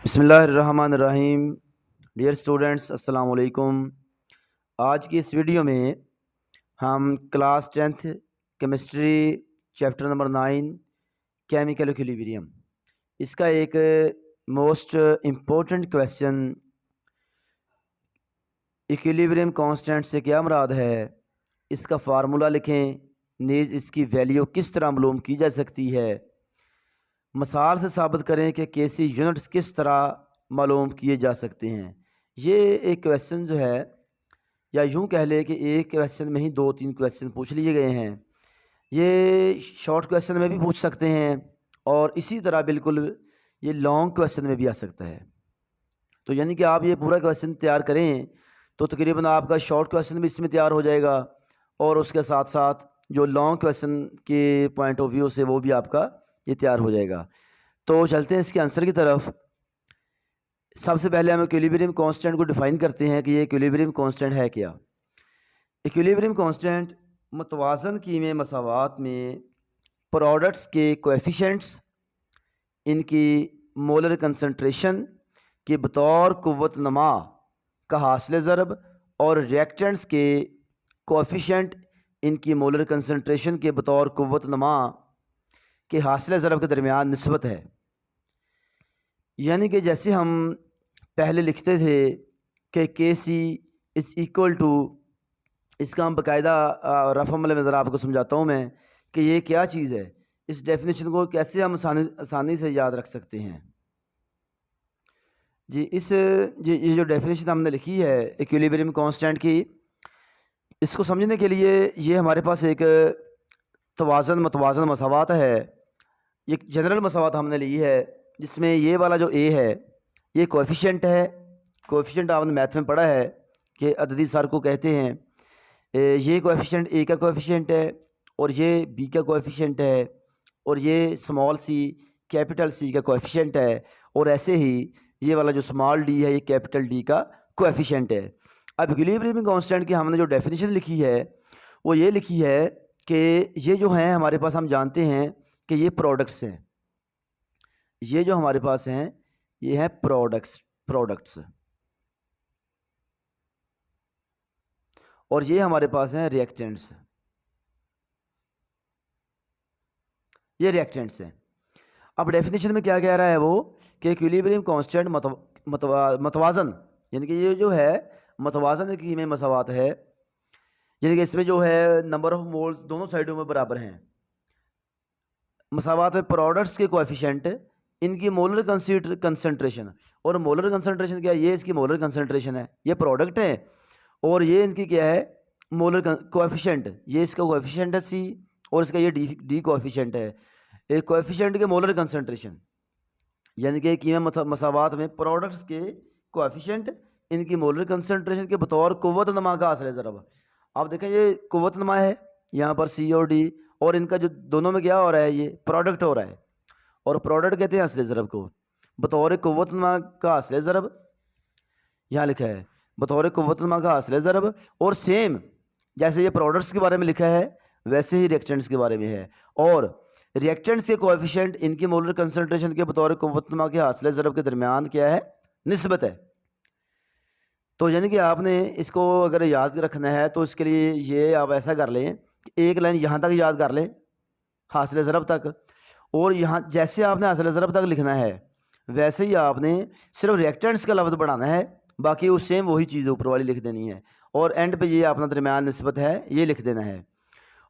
बिस्मिल्लाहिर्रहमानिर्रहीम। Dear students, अस्सलाम वालेकुम। आज की इस वीडियो में हम class 10th chemistry chapter number 9 chemical equilibrium, इसका एक most important question, equilibrium constant से क्या मुराद है, इसका फार्मूला लिखें। नीज इसकी वैल्यू किस तरह मालूम की जा सकती है। मिसाल से साबित करें कि केसी यूनिट्स किस तरह मालूम किए जा सकते हैं। ये एक क्वेश्चन जो है, या यूँ कह ले कि एक क्वेश्चन में ही 2-3 क्वेश्चन पूछ लिए गए हैं। ये शॉर्ट क्वेश्चन में भी पूछ सकते हैं और इसी तरह बिल्कुल ये लॉन्ग क्वेश्चन में भी आ सकता है। तो यानी कि आप ये पूरा क्वेश्चन तैयार करें तो तकरीबन आपका शॉर्ट क्वेश्चन भी इसमें तैयार हो जाएगा और उसके साथ साथ जो लॉन्ग क्वेश्चन के पॉइंट ऑफ व्यू से वो भी आपका ये तैयार हो जाएगा। तो चलते हैं इसके आंसर की तरफ। सबसे पहले हम इक्विलिब्रियम कांस्टेंट को डिफाइन करते हैं कि ये इक्विलिब्रियम कांस्टेंट है क्या। इक्विलिब्रियम कांस्टेंट मतवाजन कीमे मसावात में प्रोडक्ट्स के कोएफिशिएंट्स, इनकी मोलर कंसंट्रेशन के बतौर कुव्वत नमा का हासिल ज़रब और रिएक्टेंट्स के कोएफिशिएंट, इनकी मोलर कंसंट्रेशन के बतौर कुव्वत नमा के हासिल ज़रब के दरमियान निस्बत है। यानी कि जैसे हम पहले लिखते थे कि के सी इज़ इक्वल टू, इसका हम बाकायदा रफ अमल में ज़रा आपको समझाता हूँ मैं कि ये क्या चीज़ है। इस डेफिनेशन को कैसे हम आसानी से याद रख सकते हैं। जी ये जो डेफिनेशन हमने लिखी है इक्विलिब्रियम कांस्टेंट की, इसको समझने के लिए ये हमारे पास एक मतवाजन मसावात है। एक जनरल मसावात हमने ली है जिसमें ये वाला जो ए है ये कोएफिशिएंट है। कोएफिशिएंट आपने मैथ में पढ़ा है कि अददी सर को कहते हैं। ये कोएफिशिएंट ए का कोएफिशिएंट है और ये बी का कोएफिशिएंट है और ये स्मॉल सी कैपिटल सी का कोएफिशिएंट है और ऐसे ही ये वाला जो स्मॉल डी है ये कैपिटल डी का कोएफिशिएंट है। अब इक्विलिब्रियम कांस्टेंट की हमने जो डेफिनेशन लिखी है वो ये लिखी है कि ये जो हैं हमारे पास, हम जानते हैं कि ये प्रोडक्ट्स हैं। ये जो हमारे पास हैं ये हैं प्रोडक्ट्स और ये हमारे पास हैं रिएक्टेंट्स। ये रिएक्टेंट्स हैं। अब डेफिनेशन में क्या कह रहा है वो कि इक्विलिब्रियम कांस्टेंट मतवाजन, यानी कि ये जो है मतवाजन की में मसावात है, यानी कि इसमें जो है नंबर ऑफ मोल्स दोनों साइडों में बराबर हैं। मसावात में प्रोडक्ट्स के कोएफिशिएंट, इनकी मोलर कंसंट्रेशन, और मोलर कंसंट्रेशन क्या है, ये इसकी मोलर कंसंट्रेशन है, ये प्रोडक्ट है और ये इनकी क्या है मोलर कोएफिशिएंट, ये इसका कोएफिशिएंट है सी और इसका ये डी कोएफिशिएंट है। एक कोएफिशिएंट के मोलर कंसंट्रेशन यानी कि कीमत मसावात में प्रोडक्ट्स के कोएफिशिएंट, इनकी मोलर कंसंट्रेशन के बतौर कुव्वत नमा का हासिल ज़रब। आप देखें ये कुव्वत नमा है यहाँ पर सी और डी, और इनका जो दोनों में क्या हो रहा है ये प्रोडक्ट हो रहा है और प्रोडक्ट कहते हैं हासिल ज़रब को। बतौर कुव्वत नमा का हासिल ज़रब यहाँ लिखा है, बतौर कुव्वत नमा का हासिल ज़रब। और सेम जैसे ये प्रोडक्ट्स के बारे में लिखा है वैसे ही रिएक्टेंट्स के बारे में है, और रिएक्टेंट्स के कोएफिशिएंट इनकी मोलर कंसंट्रेशन के बतौर कुव्वतनुमा के हासिल ज़रब के दरमियान क्या है, निस्बत है। तो यानी कि आपने इसको अगर याद रखना है तो इसके लिए ये आप ऐसा कर लें कि एक लाइन यहाँ तक याद कर लें हासिल ज़रब तक, और यहाँ जैसे आपने हासिल ज़रब तक लिखना है वैसे ही आपने सिर्फ रिएक्टेंट्स का लफ्ज़ बढ़ाना है, बाकी वो सेम वही चीज़ ऊपर वाली लिख देनी है और एंड पे ये अपना दरमियान निस्बत है ये लिख देना है।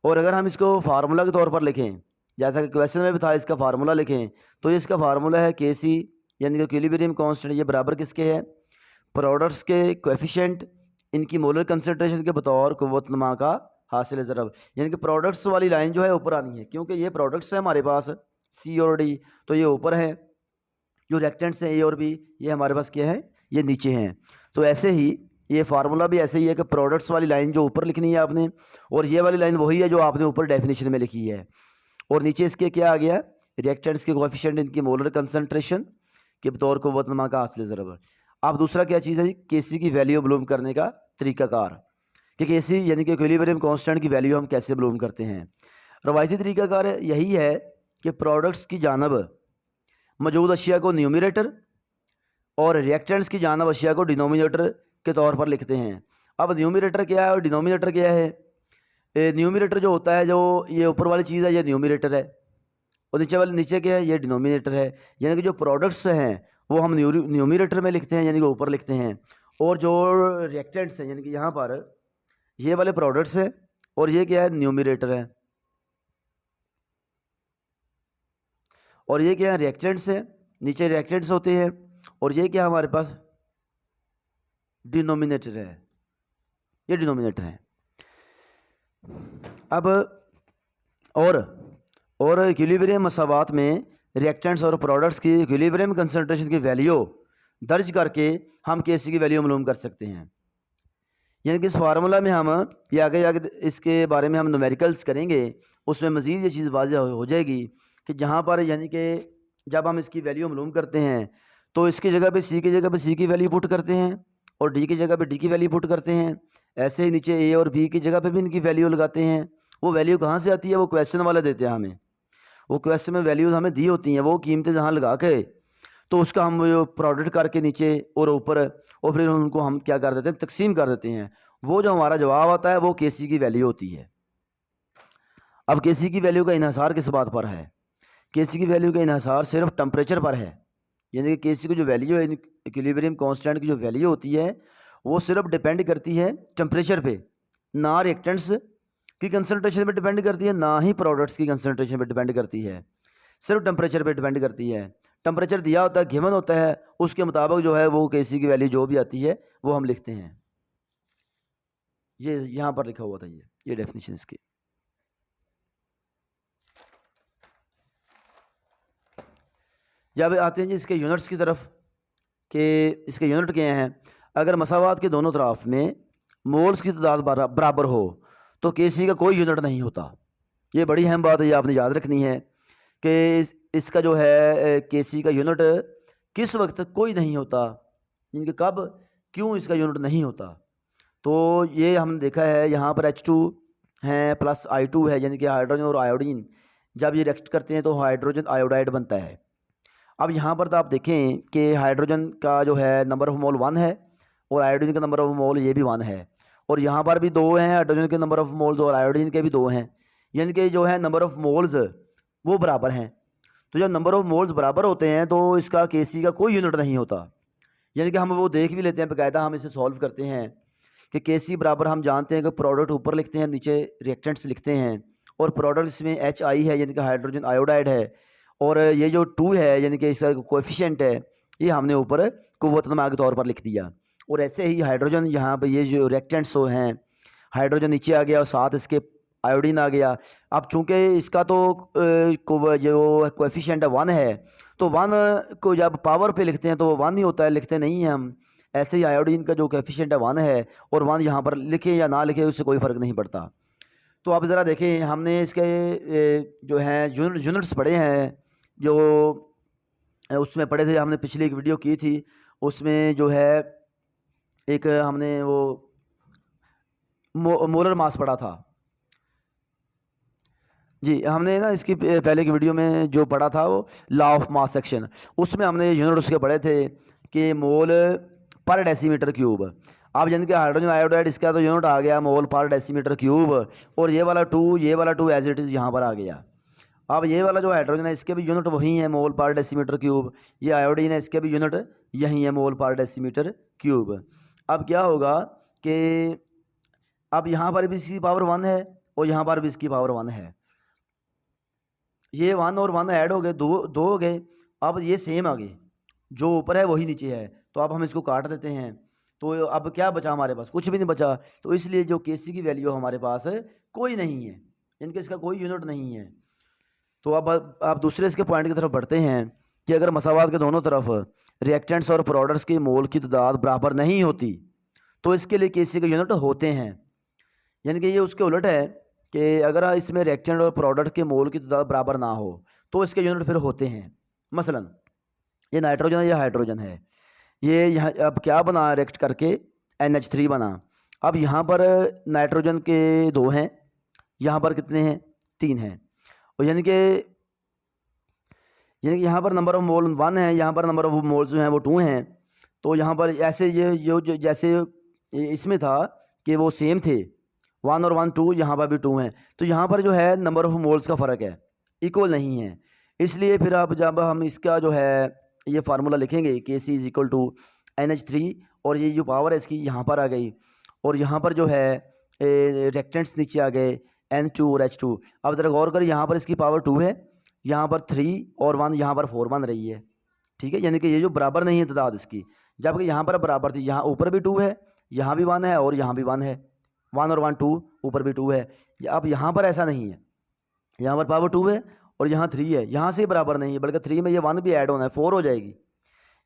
और अगर हम इसको फार्मूला के तौर पर लिखें, जैसा कि क्वेश्चन में भी था, इसका फार्मूला लिखें तो ये इसका फार्मूला है के सी, यानी कि इक्विलिब्रियम कांस्टेंट, ये बराबर किसके है प्रोडक्ट्स के कोएफिशिएंट, इनकी मोलर कंसंट्रेशन के बतौर कुव्वतनुमा का हासिल ज़रब। यानी कि प्रोडक्ट्स वाली लाइन जो है ऊपर आनी है क्योंकि ये प्रोडक्ट्स है हमारे पास सी और डी, तो ये ऊपर है। जो रिएक्टेंट्स हैं ए और बी ये हमारे पास क्या है, ये नीचे हैं। तो ऐसे ही ये फार्मूला भी ऐसे ही है कि प्रोडक्ट्स वाली लाइन जो ऊपर लिखनी है आपने, और ये वाली लाइन वही है जो आपने ऊपर डेफिनेशन में लिखी है, और नीचे इसके क्या आ गया रिएक्टेंट्स के कोएफिशिएंट, इनकी मोलर कंसंट्रेशन के बतौर कुव्वतनुमा का हासिल ज़रब। अब दूसरा क्या चीज़ है जी, केसी की वैल्यू मालूम करने का तरीकाकार, कि केसी यानी कि इक्विलिब्रियम कांस्टेंट की वैल्यू हम कैसे मालूम करते हैं। रवायती तरीकाकार यही है कि प्रोडक्ट्स की जानब मौजूद अशिया को न्यूमरेटर और रिएक्टेंट्स की जानब अशिया को डिनोमिनेटर के तौर पर लिखते हैं। अब न्यूमिनेटर क्या है और डिनोमिनेटर क्या है? न्यूमिनेटर जो होता है, जो ये ऊपर वाली चीज़ है, ये न्यूमिनेटर है, और नीचे क्या है, ये डिनोमिनेटर है। यानी कि जो प्रोडक्ट्स हैं वो हम न्यूमिनेटर में लिखते हैं, यानी कि ऊपर लिखते हैं, और जो रिएक्टेंट्स हैं यानी कि यहाँ पर ये वाले प्रोडक्ट्स हैं, और ये क्या है, न्यूमिनेटर है, और ये क्या है, रिएक्टेंट्स है, नीचे रिएक्टेंट्स होते हैं, और ये क्या हमारे पास डिनोमिनेटर है, ये डिनोमिनेटर है। अब और इक्विलिब्रियम मसावात में रिएक्टेंट्स और प्रोडक्ट्स की इक्विलिब्रियम कंसंट्रेशन की वैल्यू दर्ज करके हम केसी की वैल्यू मालूम कर सकते हैं। यानी कि इस फार्मूला में हम ये आगे आगे इसके बारे में हम न्यूमेरिकल्स करेंगे, उसमें मज़ीद ये चीज़ वाज़ह हो जाएगी कि जहाँ पर यानी कि जब हम इसकी वैल्यू मालूम करते हैं तो इसकी जगह पे सी की जगह पे सी की वैल्यू पुट करते हैं, और डी की जगह पे डी की वैल्यू पुट करते हैं। ऐसे ही नीचे ए और बी की जगह पे भी इनकी वैल्यू लगाते हैं। वो वैल्यू कहाँ से आती है? वो क्वेश्चन वाले देते हैं हमें, वो क्वेश्चन में वैल्यूज़ हमें दी होती हैं, वो कीमतें जहाँ लगा के तो उसका हम वो प्रोडक्ट करके नीचे और ऊपर, और फिर उनको हम क्या कर देते हैं, तकसीम कर देते हैं। वो जो हमारा जवाब आता है वो केसी की वैल्यू होती है। अब केसी की वैल्यू का इन्हिसार किस बात पर है? केसी की वैल्यू का इन्हिसार सिर्फ टेम्परेचर पर है। यानी कि केसी की जो वैल्यू है, इक्विलिब्रियम कांस्टेंट की जो वैल्यू होती है वो सिर्फ डिपेंड करती है टेम्परेचर पे, ना रिएक्टेंट्स की कंसनट्रेशन पे डिपेंड करती है, ना ही प्रोडक्ट्स की कंसनट्रेशन पे डिपेंड करती है, सिर्फ टेम्परेचर पे डिपेंड करती है। टेम्परेचर दिया होता है, गिवन होता है, उसके मुताबिक जो है वो केसी की वैल्यू जो भी आती है वो हम लिखते हैं। ये यहाँ पर लिखा हुआ था, ये डेफिनेशन इसकी। जब आते हैं जी इसके यूनिट्स की तरफ कि इसके यूनिट क्या हैं। अगर मसावात के दोनों तरफ में मोल्स की तादाद बराबर हो तो केसी का कोई यूनिट नहीं होता। ये बड़ी अहम बात है, ये आपने याद रखनी है कि इसका जो है केसी का यूनिट किस वक्त कोई नहीं होता, इनके कब क्यों इसका यूनिट नहीं होता। तो ये हमने देखा है, यहाँ पर H2 है प्लस I2 है, यानी कि हाइड्रोजन और आयोडीन जब ये रिएक्ट करते हैं तो हाइड्रोजन आयोडाइड बनता है। अब यहाँ पर तो आप देखें कि हाइड्रोजन का जो है नंबर ऑफ मोल 1 है, और आयोडीन का नंबर ऑफ मोल ये भी 1 है, और यहाँ पर भी 2 हैं हाइड्रोजन के नंबर ऑफ मोल्स, और आयोडीन के भी 2 हैं, यानी कि जो है नंबर ऑफ मोल्स वो बराबर हैं। तो जब नंबर ऑफ मोल्स बराबर होते हैं तो इसका केसी का कोई यूनिट नहीं होता। यानी कि हम वो देख भी लेते हैं, बाकायदा हम इसे सॉल्व करते हैं कि केसी बराबर हम जानते हैं कि प्रोडक्ट ऊपर लिखते हैं, नीचे रिएक्टेंट्स लिखते हैं, और प्रोडक्ट इसमें HI है यानी कि हाइड्रोजन आयोडाइड है, और ये जो 2 है यानी कि इसका कोएफिशिएंट है, ये हमने ऊपर कुव्वतनमा के तौर पर लिख दिया। और ऐसे ही हाइड्रोजन यहाँ पर ये जो रिएक्टेंट्स हैं, हाइड्रोजन नीचे आ गया और साथ इसके आयोडीन आ गया। अब चूंकि इसका तो जो कोएफिशिएंट है 1 है, तो 1 को जब पावर पे लिखते हैं तो वो 1 ही होता है, लिखते नहीं हैं हम। ऐसे ही आयोडीन का जो कोएफिशिएंट है 1 है, और 1 यहाँ पर लिखे या ना लिखे उससे कोई फ़र्क नहीं पड़ता। तो आप ज़रा देखें, हमने इसके जो हैं यूनिट्स पढ़े हैं, जो उसमें पढ़े थे, हमने पिछली एक वीडियो की थी, उसमें जो है एक हमने वो मोलर मास पढ़ा था जी। हमने ना इसकी पहले की वीडियो में जो पढ़ा था वो लॉ ऑफ मास सेक्शन, उसमें हमने यूनिट उसके पढ़े थे कि मोल पर डेसीमीटर क्यूब। अब यानी कि हाइड्रोजन आयोडाइड इसका तो यूनिट आ गया मोल पर डेसीमीटर क्यूब, और ये वाला 2 एज इट इज़ यहाँ पर आ गया। अब ये वाला जो हाइड्रोजन है इसके भी यूनिट वही है, मोल पर डेसीमीटर क्यूब। ये आयोडीन है, इसके भी यूनिट यही है, मोल पर डेसीमीटर क्यूब। अब क्या होगा कि अब यहाँ पर भी इसकी पावर 1 है, और यहाँ पर भी इसकी पावर 1 है, ये 1 और 1 ऐड हो गए, दो हो गए। अब ये सेम आ गए, जो ऊपर है वही नीचे है, तो अब हम इसको काट देते हैं, तो अब क्या बचा हमारे पास? कुछ भी नहीं बचा। तो इसलिए जो केसी की वैल्यू हमारे पास है कोई नहीं है, इनके इसका कोई यूनिट नहीं है। तो अब आप दूसरे इसके पॉइंट की तरफ बढ़ते हैं कि अगर मसावात के दोनों तरफ रिएक्टेंट्स और प्रोडक्ट्स की मोल की तादाद बराबर नहीं होती तो इसके लिए केसी के यूनिट होते हैं। यानी कि ये उसके उलट है कि अगर इसमें रिएक्टेंट और प्रोडक्ट के मोल की तादाद बराबर ना हो तो इसके यूनिट फिर होते हैं। मसलन ये नाइट्रोजन है, ये हाइड्रोजन है, ये यहाँ अब क्या बना रिएक्ट करके NH3 बना। अब यहाँ पर नाइट्रोजन के 2 हैं, यहाँ पर कितने हैं? 3 हैं, और यानी कि यहाँ पर नंबर ऑफ मोल 1 है, यहाँ पर नंबर ऑफ मोल्स जो हैं वो 2 हैं। तो यहाँ पर ऐसे ये जैसे इसमें था कि वो सेम थे, 1 और 1 2, यहाँ पर भी 2 हैं, तो यहाँ पर जो है नंबर ऑफ मोल्स का फ़र्क है, इक्वल नहीं है। इसलिए फिर अब जब हम इसका जो है ये फार्मूला लिखेंगे Kc is equal to NH3, और ये जो पावर है इसकी यहाँ पर आ गई, और यहाँ पर जो है रेक्टेंट्स नीचे आ गए N2 और H2। अब ज़रा गौर करें, यहाँ पर इसकी पावर 2 है, यहाँ पर 3 और 1, यहाँ पर 4 बन रही है, ठीक है, यानी कि ये जो बराबर नहीं है तादाद इसकी, जबकि यहाँ पर बराबर थी, यहाँ ऊपर भी 2 है, यहाँ भी 1 है और यहाँ भी 1 है, 1 और 1 2, ऊपर भी 2 है। अब यहाँ पर ऐसा नहीं है, यहाँ पर पावर 2 है और यहाँ 3 है, यहाँ से बराबर नहीं है, बल्कि 3 में ये 1 भी ऐड होना है, 4 हो जाएगी।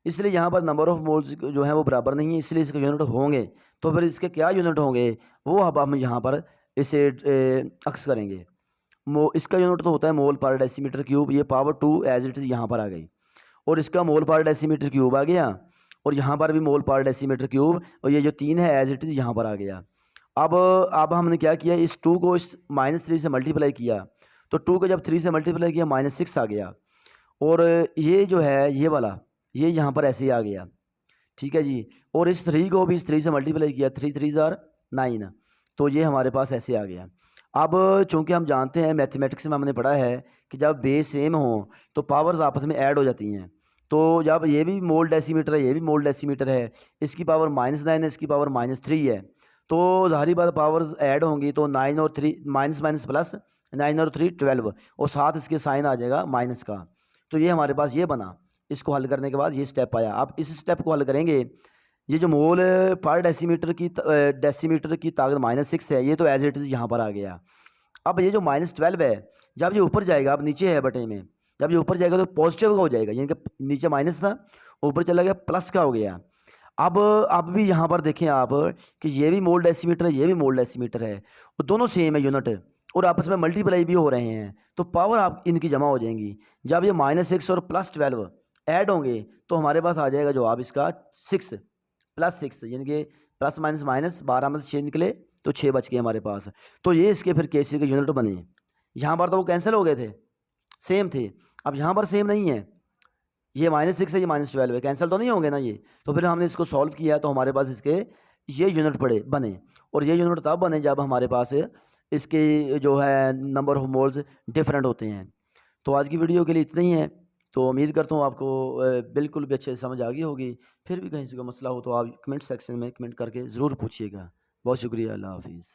इसलिए यहाँ पर नंबर ऑफ मोल्स जो है वो बराबर नहीं है, इसलिए इसके यूनिट होंगे। तो फिर इसके क्या यूनिट होंगे वो अब हम यहाँ पर इसे अक्स करेंगे। इसका यूनिट तो होता है मोल पर डेसीमीटर क्यूब, ये पावर 2 एज इट इज़ यहाँ पर आ गई, और इसका मोल पर डेसीमीटर क्यूब आ गया, और यहाँ पर भी मोल पर डेसीमीटर क्यूब, और ये जो 3 है एज इट इज़ यहाँ पर आ गया। अब हमने क्या किया, इस 2 को इस -3 से मल्टीप्लाई किया, तो 2 को जब 3 से मल्टीप्लाई किया -6 आ गया, और ये जो है ये वाला ये यहाँ पर ऐसे ही आ गया, ठीक है जी। और इस 3 को भी इस 3 से मल्टीप्लाई किया, 3 3 ज़ार 9, तो ये हमारे पास ऐसे आ गया। अब चूंकि हम जानते हैं मैथमेटिक्स में हमने पढ़ा है कि जब बेस सेम हो तो पावर्स आपस में ऐड हो जाती हैं। तो जब ये भी मोल डेसीमीटर है, ये भी मोल डेसीमीटर है, इसकी पावर -9 है, इसकी पावर -3 है, तो ज़ाहिर बात पावर्स ऐड होंगी, तो 9 और 3 माइनस माइनस प्लस, 9 और 3 12, और साथ इसके साइन आ जाएगा माइनस का। तो ये हमारे पास ये बना। इसको हल करने के बाद ये स्टेप आया। अब इस स्टेप को हल करेंगे, ये जो मोल पर डेसीमीटर की ताकत -6 है, ये तो एज इट इज़ यहाँ पर आ गया। अब ये जो -12 है, जब ये ऊपर जाएगा, अब नीचे है बटे में, जब ये ऊपर जाएगा तो पॉजिटिव का हो जाएगा, यानी कि नीचे माइनस था, ऊपर चला गया प्लस का हो गया। अब भी यहाँ पर देखें आप कि ये भी मोल डेसीमीटर है, ये भी मोल डेसीमीटर है, और दोनों सेम है यूनिट, और आपस में मल्टीप्लाई भी हो रहे हैं, तो पावर आप इनकी जमा हो जाएंगी। जब ये -6 और +12 ऐड होंगे तो हमारे पास आ जाएगा जवाब इसका 6 + 6, यानी कि प्लस माइनस माइनस 12 में से 6 निकले तो 6 बच गए हमारे पास। तो ये इसके फिर केसी के यूनिट बने। यहाँ पर तो वो कैंसिल हो गए थे, सेम थे, अब यहाँ पर सेम नहीं है, ये -6 है, ये -12 है, कैंसिल तो नहीं होंगे ना ये। तो फिर हमने इसको सॉल्व किया तो हमारे पास इसके ये यूनिट बने, और ये यूनिट तब बने जब हमारे पास इसके जो है नंबर ऑफ मोल्स डिफरेंट होते हैं। तो आज की वीडियो के लिए इतना ही है। तो उम्मीद करता हूँ आपको बिल्कुल भी अच्छे से समझ आ गई होगी। फिर भी कहीं से कोई मसला हो तो आप कमेंट सेक्शन में कमेंट करके ज़रूर पूछिएगा। बहुत शुक्रिया, अल्लाह हाफिज़।